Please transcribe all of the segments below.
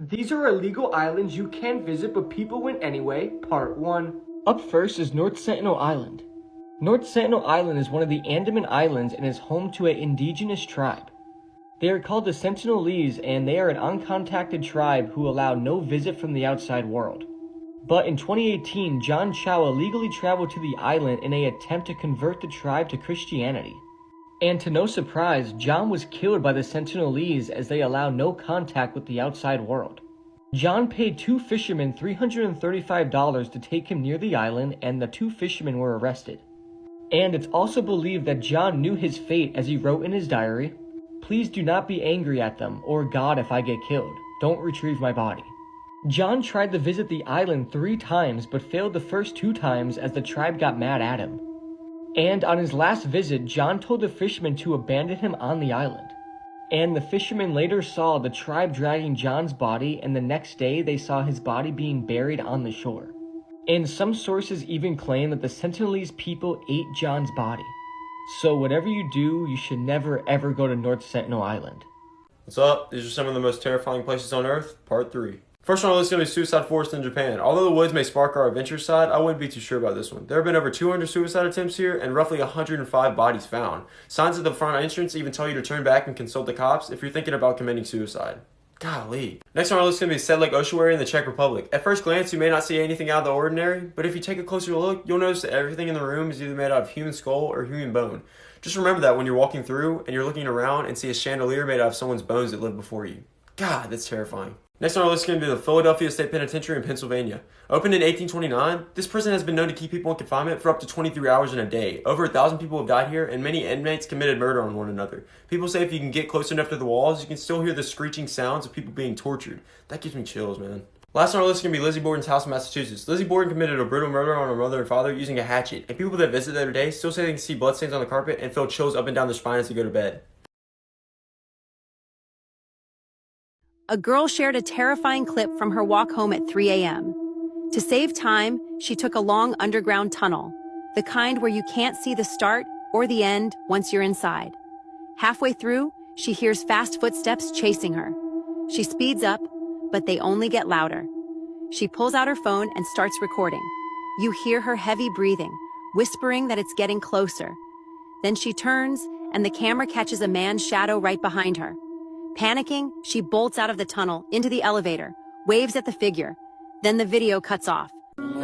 These are illegal islands you can't visit but people went anyway, part 1. Up first is North Sentinel Island. North Sentinel Island is one of the Andaman Islands and is home to an indigenous tribe. They are called the Sentinelese and they are an uncontacted tribe who allow no visit from the outside world. But in 2018, John Chow illegally traveled to the island in an attempt to convert the tribe to Christianity. And to no surprise, John was killed by the Sentinelese as they allow no contact with the outside world. John paid 2 fishermen $335 to take him near the island and the 2 fishermen were arrested. And it's also believed that John knew his fate as he wrote in his diary, "Please do not be angry at them, or God if I get killed. Don't retrieve my body." John tried to visit the island 3 times but failed the first 2 times as the tribe got mad at him. And on his last visit, John told the fishermen to abandon him on the island. And the fishermen later saw the tribe dragging John's body, and the next day they saw his body being buried on the shore. And some sources even claim that the Sentinelese people ate John's body. So whatever you do, you should never ever go to North Sentinel Island. What's up? These are some of the most terrifying places on Earth, part 3. First one on the list is going to be Suicide Forest in Japan. Although the woods may spark our adventure side, I wouldn't be too sure about this one. There have been over 200 suicide attempts here and roughly 105 bodies found. Signs at the front entrance even tell you to turn back and consult the cops if you're thinking about committing suicide. Golly. Next on our list is going to be Sedlec Ossuary in the Czech Republic. At first glance, you may not see anything out of the ordinary, but if you take a closer look, you'll notice that everything in the room is either made out of human skull or human bone. Just remember that when you're walking through and you're looking around and see a chandelier made out of someone's bones that lived before you. God, that's terrifying. Next on our list is going to be the Philadelphia State Penitentiary in Pennsylvania. Opened in 1829, this prison has been known to keep people in confinement for up to 23 hours in a day. Over 1,000 people have died here, and many inmates committed murder on one another. People say if you can get close enough to the walls, you can still hear the screeching sounds of people being tortured. That gives me chills, man. Last on our list is going to be Lizzie Borden's house in Massachusetts. Lizzie Borden committed a brutal murder on her mother and father using a hatchet, and people that visit the other day still say they can see bloodstains on the carpet and feel chills up and down their spine as they go to bed. A girl shared a terrifying clip from her walk home at 3 a.m. To save time, she took a long underground tunnel, the kind where you can't see the start or the end once you're inside. Halfway through, she hears fast footsteps chasing her. She speeds up, but they only get louder. She pulls out her phone and starts recording. You hear her heavy breathing, whispering that it's getting closer. Then she turns, and the camera catches a man's shadow right behind her. Panicking, she bolts out of the tunnel, into the elevator, waves at the figure. Then the video cuts off.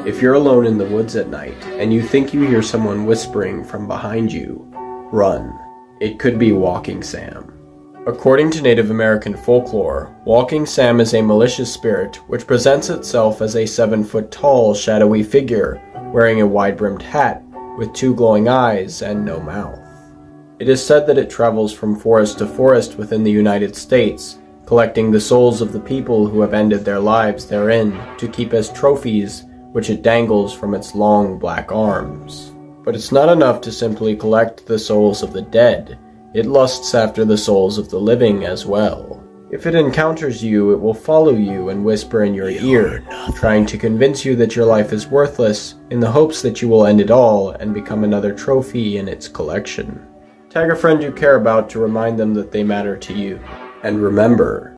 If you're alone in the woods at night, and you think you hear someone whispering from behind you, run. It could be Walking Sam. According to Native American folklore, Walking Sam is a malicious spirit which presents itself as a 7-foot-tall, shadowy figure, wearing a wide-brimmed hat, with 2 glowing eyes and no mouth. It is said that it travels from forest to forest within the United States, collecting the souls of the people who have ended their lives therein to keep as trophies, which it dangles from its long black arms. But it's not enough to simply collect the souls of the dead, it lusts after the souls of the living as well. If it encounters you, it will follow you and whisper in your ear, trying to convince you that your life is worthless, in the hopes that you will end it all and become another trophy in its collection. Tag a friend you care about to remind them that they matter to you. And remember,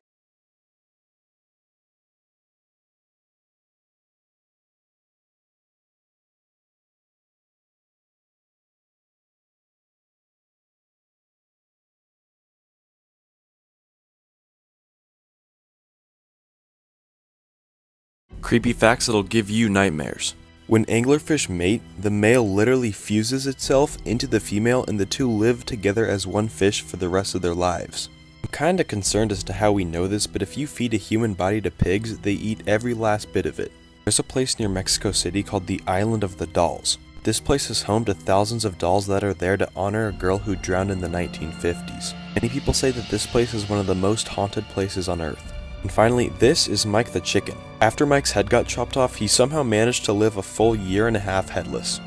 creepy facts that'll give you nightmares. When anglerfish mate, the male literally fuses itself into the female and the two live together as one fish for the rest of their lives. I'm kinda concerned as to how we know this, but if you feed a human body to pigs, they eat every last bit of it. There's a place near Mexico City called the Island of the Dolls. This place is home to thousands of dolls that are there to honor a girl who drowned in the 1950s. Many people say that this place is one of the most haunted places on Earth. And finally, this is Mike the chicken. After Mike's head got chopped off, he somehow managed to live a full 1.5 years headless.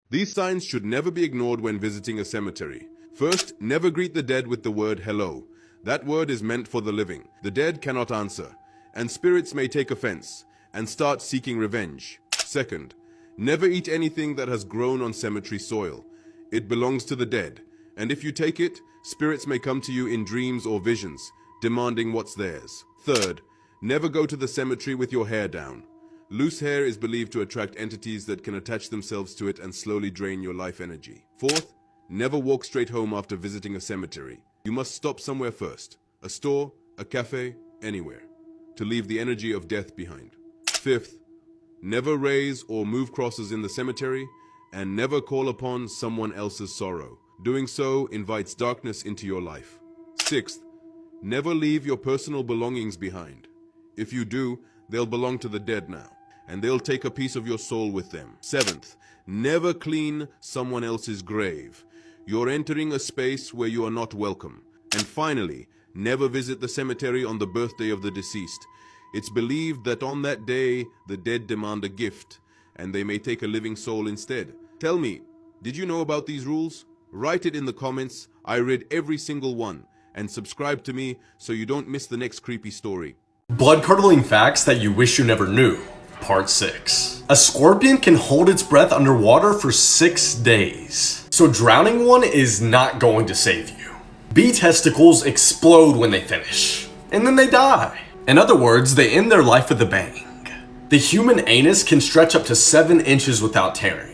These signs should never be ignored when visiting a cemetery. First, never greet the dead with the word hello. That word is meant for the living. The dead cannot answer, and spirits may take offense and start seeking revenge. Second, never eat anything that has grown on cemetery soil. It belongs to the dead, And if you take it, spirits may come to you in dreams or visions, demanding what's theirs. Third, never go to the cemetery with your hair down. Loose hair is believed to attract entities that can attach themselves to it and slowly drain your life energy. Fourth, never walk straight home after visiting a cemetery. You must stop somewhere first, a store, a cafe, anywhere, to leave the energy of death behind. Fifth, never raise or move crosses in the cemetery, and never call upon someone else's sorrow. Doing so invites darkness into your life. Sixth, never leave your personal belongings behind. If you do, they'll belong to the dead now, and they'll take a piece of your soul with them. Seventh, never clean someone else's grave. You're entering a space where you are not welcome. And finally, never visit the cemetery on the birthday of the deceased. It's believed that on that day, the dead demand a gift, and they may take a living soul instead. Tell me, did you know about these rules? Write it in the comments. I read every single one. And subscribe to me so you don't miss the next creepy story. Blood-curdling facts that you wish you never knew. Part 6. A scorpion can hold its breath underwater for 6 days. So drowning one is not going to save you. Bee testicles explode when they finish, and then they die. In other words, they end their life with a bang. The human anus can stretch up to 7 inches without tearing,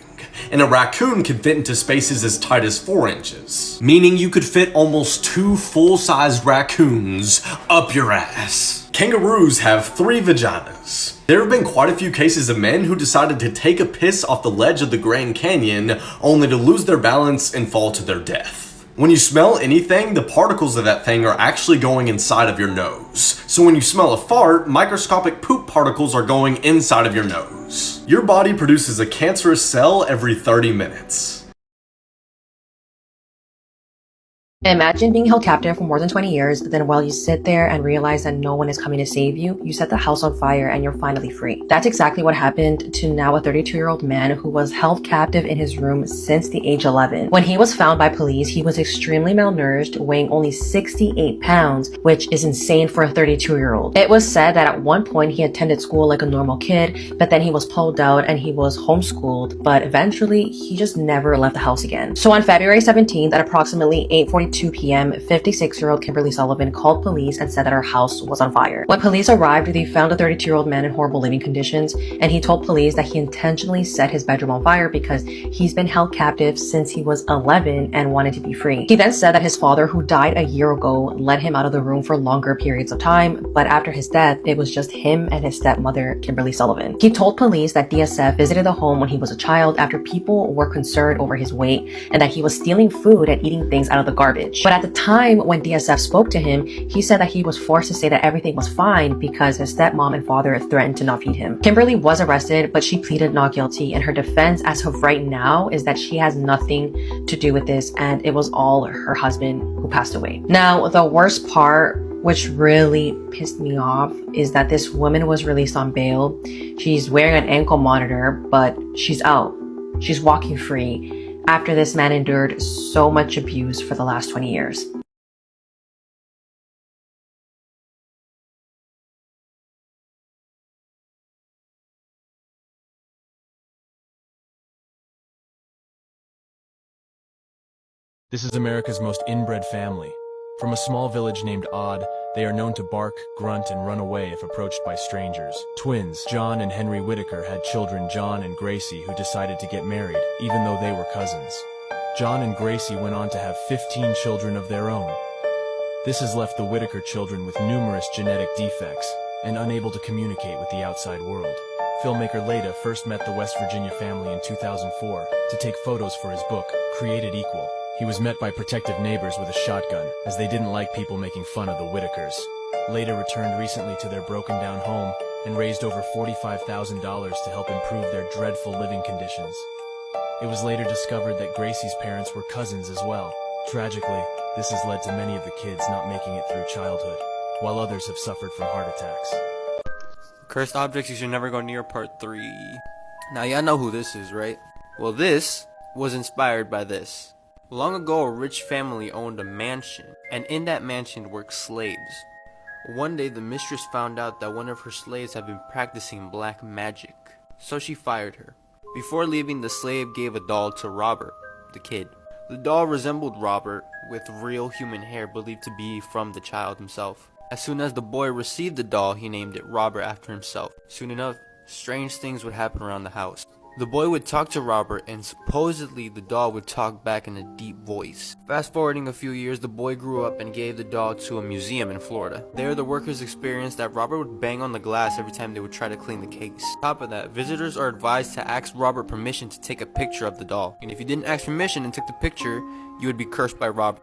and a raccoon can fit into spaces as tight as 4 inches, meaning you could fit almost 2 full-sized raccoons up your ass. Kangaroos have 3 vaginas. There have been quite a few cases of men who decided to take a piss off the ledge of the Grand Canyon only to lose their balance and fall to their death. When you smell anything, the particles of that thing are actually going inside of your nose. So when you smell a fart, microscopic poop particles are going inside of your nose. Your body produces a cancerous cell every 30 minutes. Imagine being held captive for more than 20 years, then while you sit there and realize that no one is coming to save you, you set the house on fire and you're finally free. That's exactly what happened to now a 32-year-old man who was held captive in his room since the age 11. When he was found by police, he was extremely malnourished, weighing only 68 pounds, which is insane for a 32-year-old. It was said that at one point he attended school like a normal kid, but then he was pulled out and he was homeschooled, but eventually he just never left the house again. So on February 17th at approximately 8:42 p.m., 56-year-old Kimberly Sullivan called police and said that her house was on fire. When police arrived, they found a 32-year-old man in horrible living conditions, and he told police that he intentionally set his bedroom on fire because he's been held captive since he was 11 and wanted to be free. He then said that his father, who died a year ago, let him out of the room for longer periods of time, but after his death, it was just him and his stepmother, Kimberly Sullivan. He told police that DSF visited the home when he was a child after people were concerned over his weight and that he was stealing food and eating things out of the garbage. But at the time when DSF spoke to him, he said that he was forced to say that everything was fine because his stepmom and father threatened to not feed him. Kimberly was arrested, but she pleaded not guilty, and her defense as of right now is that she has nothing to do with this and it was all her husband who passed away. Now, the worst part, which really pissed me off, is that this woman was released on bail. She's wearing an ankle monitor, but she's out. She's walking free after this man endured so much abuse for the last 20 years. This is America's most inbred family. From a small village named Odd, they are known to bark, grunt, and run away if approached by strangers. Twins, John and Henry Whitaker, had children John and Gracie who decided to get married, even though they were cousins. John and Gracie went on to have 15 children of their own. This has left the Whitaker children with numerous genetic defects and unable to communicate with the outside world. Filmmaker Leda first met the West Virginia family in 2004 to take photos for his book, Created Equal. He was met by protective neighbors with a shotgun, as they didn't like people making fun of the Whitakers. Leda returned recently to their broken-down home and raised over $45,000 to help improve their dreadful living conditions. It was later discovered that Gracie's parents were cousins as well. Tragically, this has led to many of the kids not making it through childhood, while others have suffered from heart attacks. Cursed objects you should never go near, part 3. Now y'all know who this is, right? Well, this was inspired by this. Long ago, a rich family owned a mansion, and in that mansion worked slaves. One day, the mistress found out that one of her slaves had been practicing black magic, so she fired her. Before leaving, the slave gave a doll to Robert, the kid, The doll resembled Robert, with real human hair believed to be from the child himself. As soon as the boy received the doll, he named it Robert after himself. Soon enough, strange things would happen around the house. The boy would talk to Robert, and supposedly the doll would talk back in a deep voice. Fast forwarding a few years, the boy grew up and gave the doll to a museum in Florida. There, the workers experienced that Robert would bang on the glass every time they would try to clean the case. On top of that, visitors are advised to ask Robert permission to take a picture of the doll. And if you didn't ask permission and took the picture, you would be cursed by Robert.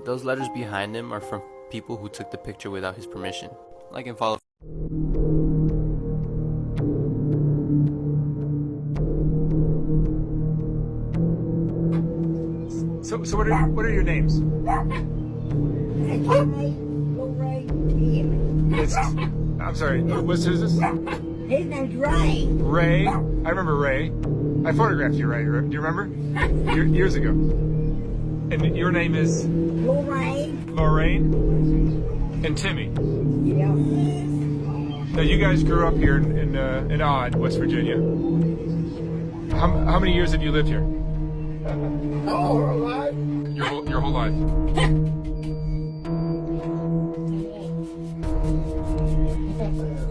Those letters behind him are from people who took the picture without his permission. Like and follow. So what are your names? I'm sorry, who's this? His name's Ray. Ray? I remember Ray. I photographed you, Ray. Do you remember? Years ago. And your name is? Lorraine. Lorraine? And Timmy? Yeah. Now you guys grew up here in Odd, West Virginia. How many years have you lived here? All her life. Your whole life.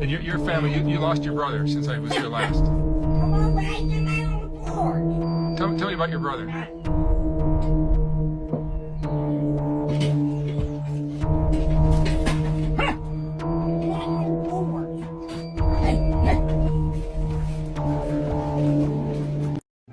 And your family, you lost your brother since I was here last. Come on, bang the man on the porch. Tell me about your brother.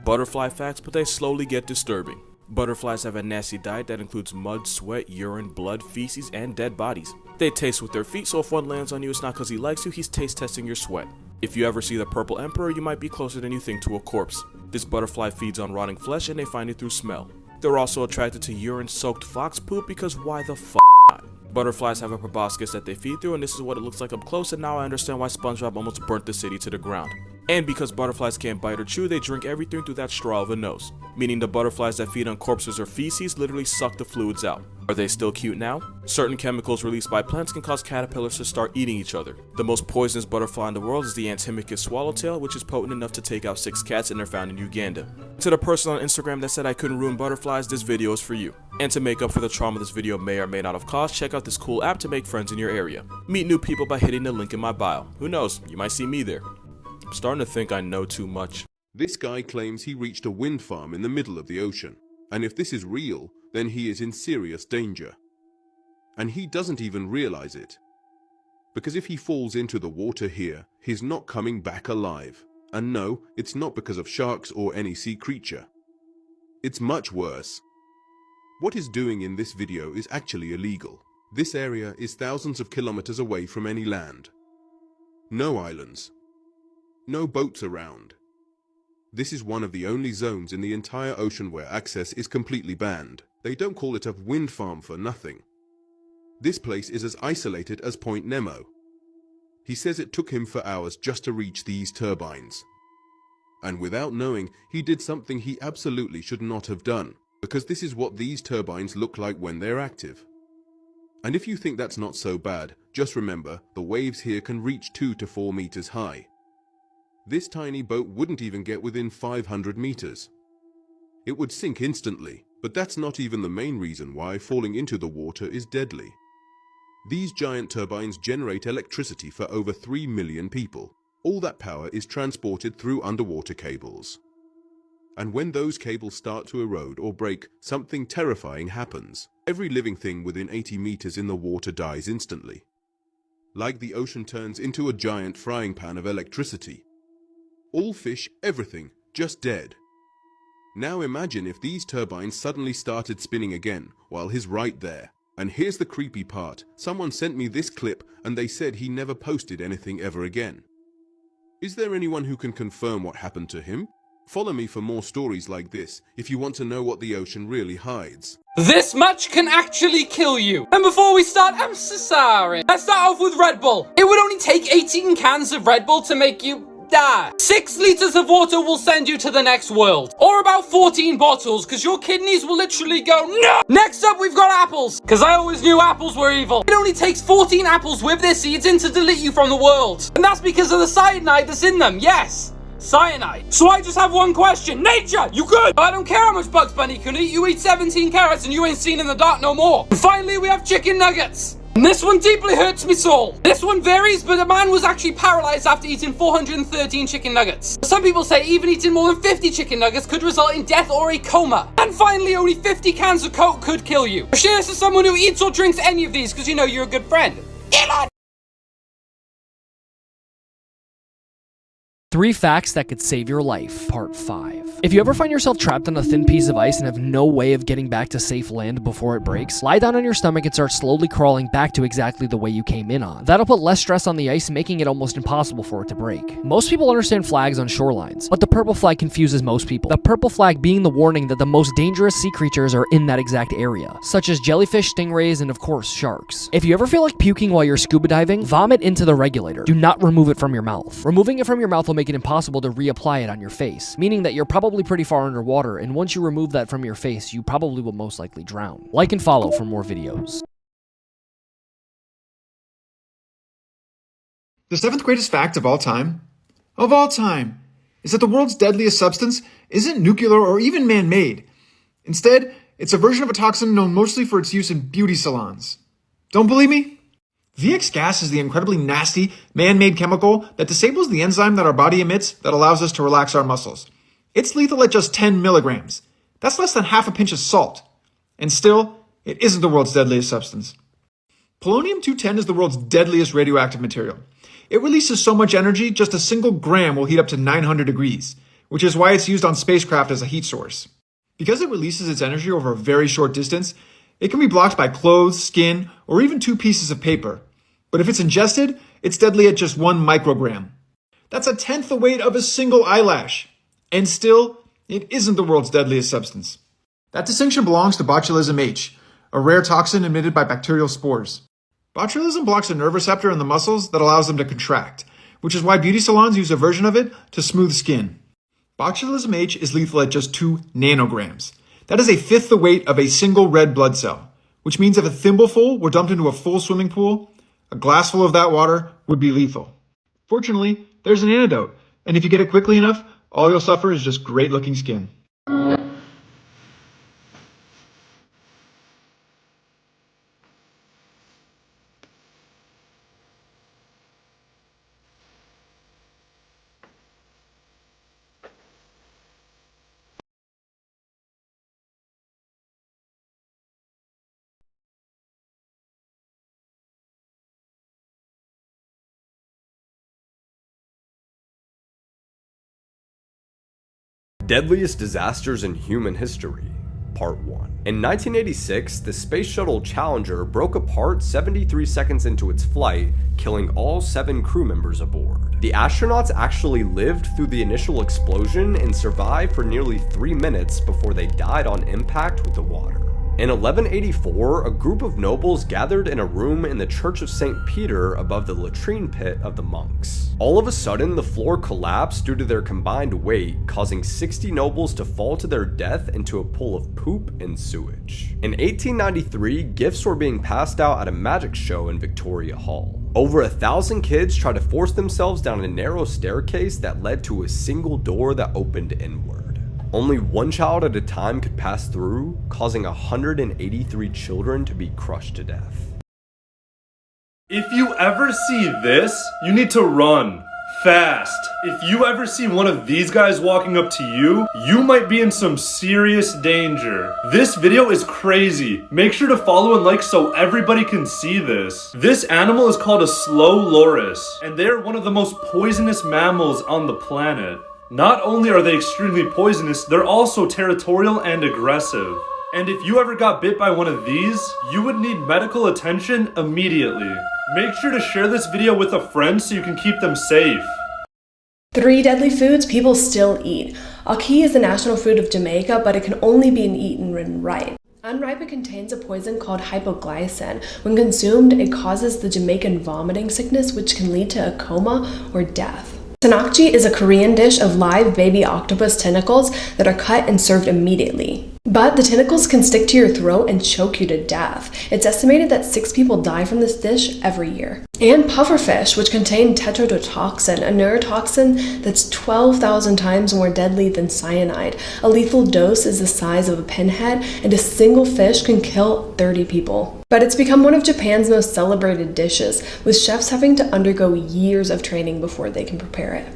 Butterfly facts, but they slowly get disturbing. Butterflies have a nasty diet that includes mud, sweat, urine, blood, feces, and dead bodies. They taste with their feet, so if one lands on you, it's not because he likes you, he's taste testing your sweat. If you ever see the purple emperor, you might be closer than you think to a corpse. This butterfly feeds on rotting flesh and they find it through smell. They're also attracted to urine-soaked fox poop because why the f*** not? Butterflies have a proboscis that they feed through, and this is what it looks like up close, and now I understand why SpongeBob almost burnt the city to the ground. And because butterflies can't bite or chew, they drink everything through that straw of a nose. Meaning the butterflies that feed on corpses or feces literally suck the fluids out. Are they still cute now? Certain chemicals released by plants can cause caterpillars to start eating each other. The most poisonous butterfly in the world is the Antimachus swallowtail, which is potent enough to take out 6 cats, and they're found in Uganda. To the person on Instagram that said I couldn't ruin butterflies, this video is for you. And to make up for the trauma this video may or may not have caused, check out this cool app to make friends in your area. Meet new people by hitting the link in my bio. Who knows, you might see me there. I'm starting to think I know too much. This guy claims he reached a wind farm in the middle of the ocean. And if this is real, then he is in serious danger. And he doesn't even realize it. Because if he falls into the water here, he's not coming back alive. And no, it's not because of sharks or any sea creature. It's much worse. What he's doing in this video is actually illegal. This area is thousands of kilometers away from any land. No islands. No boats around. This is one of the only zones in the entire ocean where access is completely banned. They don't call it a wind farm for nothing. This place is as isolated as Point Nemo. He says it took him for hours just to reach these turbines. And without knowing, he did something he absolutely should not have done, because this is what these turbines look like when they're active. And if you think that's not so bad, just remember, the waves here can reach 2 to 4 meters high. This tiny boat wouldn't even get within 500 meters. It would sink instantly, but that's not even the main reason why falling into the water is deadly. These giant turbines generate electricity for over 3 million people. All that power is transported through underwater cables. And when those cables start to erode or break, something terrifying happens. Every living thing within 80 meters in the water dies instantly. Like the ocean turns into a giant frying pan of electricity. All fish, everything, just dead. Now imagine if these turbines suddenly started spinning again while he's right there. And here's the creepy part. Someone sent me this clip and they said he never posted anything ever again. Is there anyone who can confirm what happened to him? Follow me for more stories like this if you want to know what the ocean really hides. This much can actually kill you. And before we start, I'm so sorry. Let's start off with Red Bull. It would only take 18 cans of Red Bull to make you die. 6 liters of water will send you to the next world. Or about 14 bottles, because your kidneys will literally go no. Next up, we've got apples, because I always knew apples were evil. It only takes 14 apples with their seeds in to delete you from the world. And that's because of the cyanide that's in them, yes. Cyanide. So I just have one question. Nature, you good? I don't care how much Bugs Bunny can eat. You eat 17 carrots and you ain't seen in the dark no more. And finally, we have chicken nuggets. And this one deeply hurts me soul. This one varies, but a man was actually paralyzed after eating 413 chicken nuggets. Some people say even eating more than 50 chicken nuggets could result in death or a coma. And finally, only 50 cans of Coke could kill you. Share this to someone who eats or drinks any of these because you know you're a good friend. Elon! 3 facts that could save your life, part 5. If you ever find yourself trapped on a thin piece of ice and have no way of getting back to safe land before it breaks, lie down on your stomach and start slowly crawling back to exactly the way you came in on. That'll put less stress on the ice, making it almost impossible for it to break. Most people understand flags on shorelines, but the purple flag confuses most people. The purple flag being the warning that the most dangerous sea creatures are in that exact area, such as jellyfish, stingrays, and of course, sharks. If you ever feel like puking while you're scuba diving, vomit into the regulator. Do not remove it from your mouth. Removing it from your mouth will make it impossible to reapply it on your face, meaning that you're probably pretty far underwater, and once you remove that from your face, you probably will most likely drown. Like and follow for more videos. The 7th greatest fact of all time, is that the world's deadliest substance isn't nuclear or even man-made. Instead, it's a version of a toxin known mostly for its use in beauty salons. Don't believe me? VX gas is the incredibly nasty, man-made chemical that disables the enzyme that our body emits that allows us to relax our muscles. It's lethal at just 10 milligrams. That's less than half a pinch of salt. And still, it isn't the world's deadliest substance. Polonium-210 is the world's deadliest radioactive material. It releases so much energy, just a single gram will heat up to 900 degrees, which is why it's used on spacecraft as a heat source. Because it releases its energy over a very short distance, it can be blocked by clothes, skin, or even 2 pieces of paper. But if it's ingested, it's deadly at just 1 microgram. That's 1/10 the weight of a single eyelash. And still, it isn't the world's deadliest substance. That distinction belongs to botulism H, a rare toxin emitted by bacterial spores. Botulism blocks a nerve receptor in the muscles that allows them to contract, which is why beauty salons use a version of it to smooth skin. Botulism H is lethal at just 2 nanograms. That is 1/5 the weight of a single red blood cell, which means if a thimbleful were dumped into a full swimming pool, a glassful of that water would be lethal. Fortunately, there's an antidote, and if you get it quickly enough, all you'll suffer is just great-looking skin. Deadliest disasters in human history, Part 1. In 1986, the Space Shuttle Challenger broke apart 73 seconds into its flight, killing all 7 crew members aboard. The astronauts actually lived through the initial explosion and survived for nearly 3 minutes before they died on impact with the water. In 1184, a group of nobles gathered in a room in the Church of St. Peter above the latrine pit of the monks. All of a sudden, the floor collapsed due to their combined weight, causing 60 nobles to fall to their death into a pool of poop and sewage. In 1893, gifts were being passed out at a magic show in Victoria Hall. Over 1,000 kids tried to force themselves down a narrow staircase that led to a single door that opened inward. Only 1 child at a time could pass through, causing 183 children to be crushed to death. If you ever see this, you need to run. Fast. If you ever see one of these guys walking up to you, you might be in some serious danger. This video is crazy. Make sure to follow and like so everybody can see this. This animal is called a slow loris, and they're one of the most poisonous mammals on the planet. Not only are they extremely poisonous, they're also territorial and aggressive. And if you ever got bit by one of these, you would need medical attention immediately. Make sure to share this video with a friend so you can keep them safe. 3 deadly foods people still eat. Ackee is the national food of Jamaica, but it can only be eaten when ripe. Unripe, it contains a poison called hypoglycin. When consumed, it causes the Jamaican vomiting sickness, which can lead to a coma or death. Sanakji is a Korean dish of live baby octopus tentacles that are cut and served immediately. But the tentacles can stick to your throat and choke you to death. It's estimated that 6 people die from this dish every year. And pufferfish, which contain tetrodotoxin, a neurotoxin that's 12,000 times more deadly than cyanide. A lethal dose is the size of a pinhead, and a single fish can kill 30 people. But it's become one of Japan's most celebrated dishes, with chefs having to undergo years of training before they can prepare it.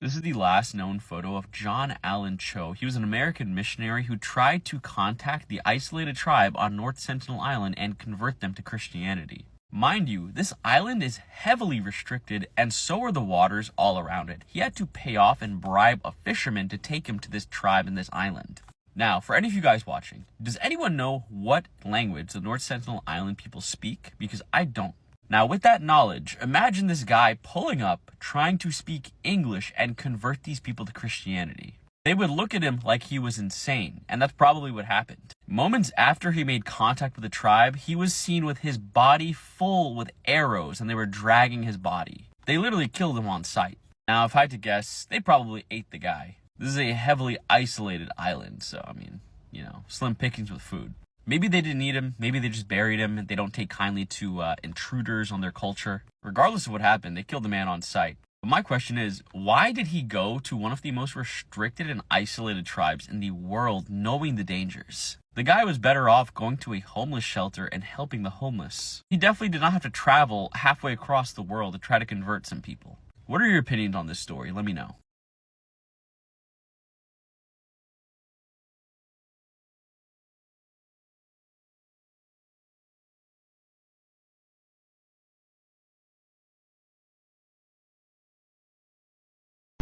This is the last known photo of John Allen Cho. He was an American missionary who tried to contact the isolated tribe on North Sentinel Island and convert them to Christianity. Mind you, this island is heavily restricted, and so are the waters all around it. He had to pay off and bribe a fisherman to take him to this tribe and this island. Now, for any of you guys watching, does anyone know what language the North Sentinel Island people speak? Because I don't. Now, with that knowledge, imagine this guy pulling up, trying to speak English and convert these people to Christianity. They would look at him like he was insane, and that's probably what happened. Moments after he made contact with the tribe, he was seen with his body full with arrows, and they were dragging his body. They literally killed him on sight. Now, if I had to guess, they probably ate the guy. This is a heavily isolated island, so, I mean, you know, slim pickings with food. Maybe they didn't eat him, maybe they just buried him, and they don't take kindly to intruders on their culture. Regardless of what happened, they killed the man on sight. But my question is, why did he go to one of the most restricted and isolated tribes in the world knowing the dangers? The guy was better off going to a homeless shelter and helping the homeless. He definitely did not have to travel halfway across the world to try to convert some people. What are your opinions on this story? Let me know.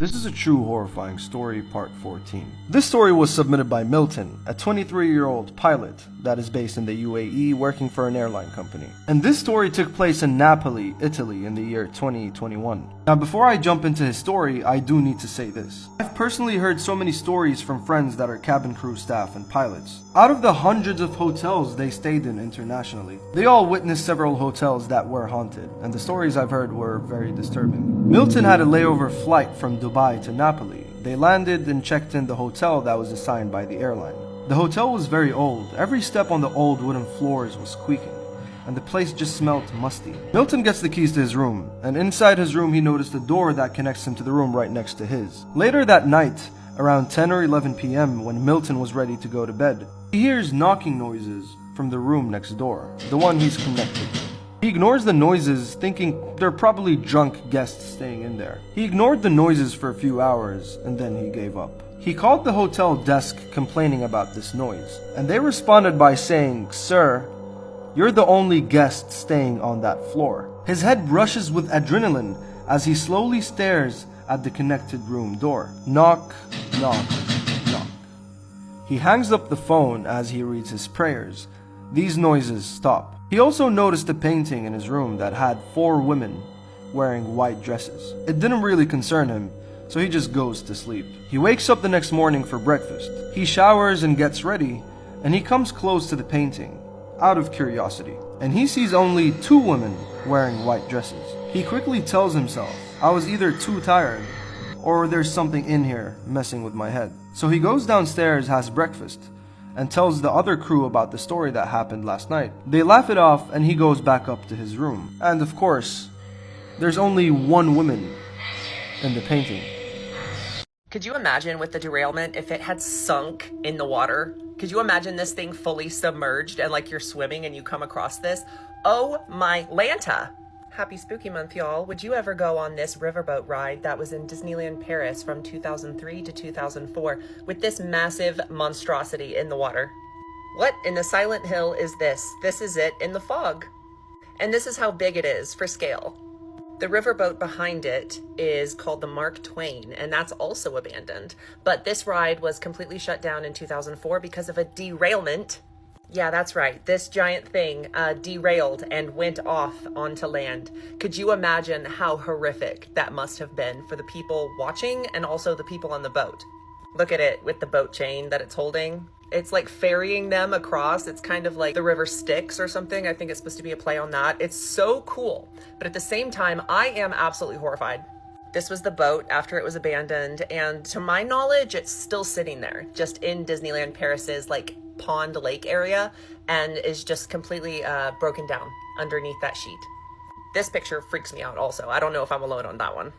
This is a true horrifying story, part 14. This story was submitted by Milton, a 23-year-old pilot that is based in the UAE working for an airline company. And this story took place in Napoli, Italy in the year 2021. Now before I jump into his story, I do need to say this. I've personally heard so many stories from friends that are cabin crew staff and pilots. Out of the hundreds of hotels they stayed in internationally, they all witnessed several hotels that were haunted, and the stories I've heard were very disturbing. Milton had a layover flight from Dubai to Napoli. They landed and checked in the hotel that was assigned by the airline. The hotel was very old. Every step on the old wooden floors was squeaking, and the place just smelled musty. Milton gets the keys to his room, and inside his room he noticed a door that connects him to the room right next to his. Later that night, around 10 or 11 p.m. when Milton was ready to go to bed, he hears knocking noises from the room next door, the one he's connected to. He ignores the noises, thinking they're probably drunk guests staying in there. He ignored the noises for a few hours, and then he gave up. He called the hotel desk complaining about this noise, and they responded by saying, "Sir, you're the only guest staying on that floor." His head rushes with adrenaline as he slowly stares at the connected room door. Knock, knock, knock. He hangs up the phone as he reads his prayers. These noises stop. He also noticed a painting in his room that had 4 women wearing white dresses. It didn't really concern him, so he just goes to sleep. He wakes up the next morning for breakfast. He showers and gets ready, and he comes close to the painting, out of curiosity. And he sees only 2 women wearing white dresses. He quickly tells himself, I was either too tired, or there's something in here messing with my head. So he goes downstairs, has breakfast, and tells the other crew about the story that happened last night. They laugh it off, and he goes back up to his room. And of course, there's only 1 woman in the painting. Could you imagine with the derailment if it had sunk in the water? Could you imagine this thing fully submerged and like you're swimming and you come across this? Oh my Lanta! Happy Spooky Month, y'all. Would you ever go on this riverboat ride that was in Disneyland Paris from 2003 to 2004 with this massive monstrosity in the water? What in the Silent Hill is this? This is it in the fog. And this is how big it is for scale. The riverboat behind it is called the Mark Twain, and that's also abandoned. But this ride was completely shut down in 2004 because of a derailment. Yeah, that's right. This giant thing derailed and went off onto land. Could you imagine how horrific that must have been for the people watching and also the people on the boat? Look at it with the boat chain that it's holding. It's like ferrying them across. It's kind of like the river Styx or something. I think it's supposed to be a play on that. It's so cool. But at the same time, I am absolutely horrified. This was the boat after it was abandoned, and to my knowledge, it's still sitting there, just in Disneyland Paris's like pond lake area, and is just completely broken down underneath that sheet. This picture freaks me out also. I don't know if I'm alone on that one.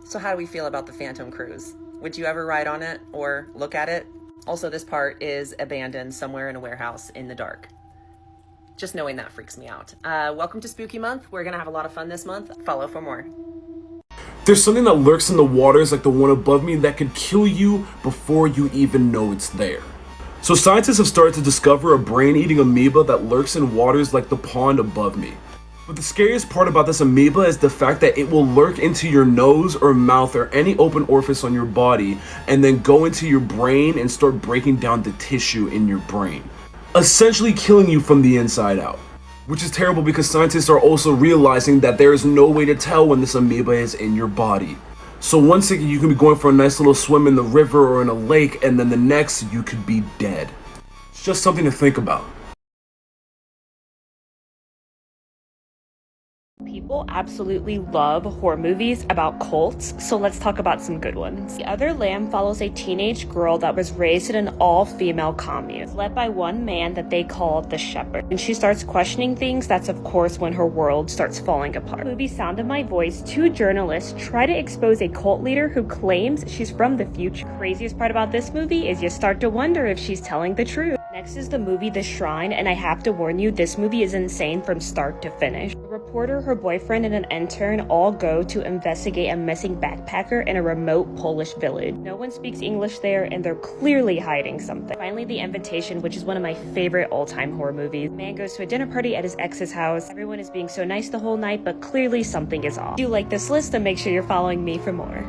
So how do we feel about the Phantom Cruise? Would you ever ride on it or look at it? Also, this part is abandoned somewhere in a warehouse in the dark. Just knowing that freaks me out. Welcome to Spooky Month. We're gonna have a lot of fun this month. Follow for more. There's something that lurks in the waters like the one above me that could kill you before you even know it's there. So scientists have started to discover a brain-eating amoeba that lurks in waters like the pond above me. But the scariest part about this amoeba is the fact that it will lurk into your nose or mouth or any open orifice on your body and then go into your brain and start breaking down the tissue in your brain, essentially killing you from the inside out. Which is terrible because scientists are also realizing that there is no way to tell when this amoeba is in your body. So one second you can be going for a nice little swim in the river or in a lake, and then the next you could be dead. It's just something to think about. People absolutely love horror movies about cults, so let's talk about some good ones. The Other Lamb follows a teenage girl that was raised in an all-female commune, led by one man that they call the Shepherd. And she starts questioning things. That's of course when her world starts falling apart. In the movie Sound of My Voice, two journalists try to expose a cult leader who claims she's from the future. The craziest part about this movie is you start to wonder if she's telling the truth. Next is the movie The Shrine, and I have to warn you, this movie is insane from start to finish. A reporter, her boyfriend, and an intern all go to investigate a missing backpacker in a remote Polish village. No one speaks English there, and they're clearly hiding something. Finally, The Invitation, which is one of my favorite all-time horror movies. A man goes to a dinner party at his ex's house. Everyone is being so nice the whole night, but clearly something is off. If you like this list, then make sure you're following me for more.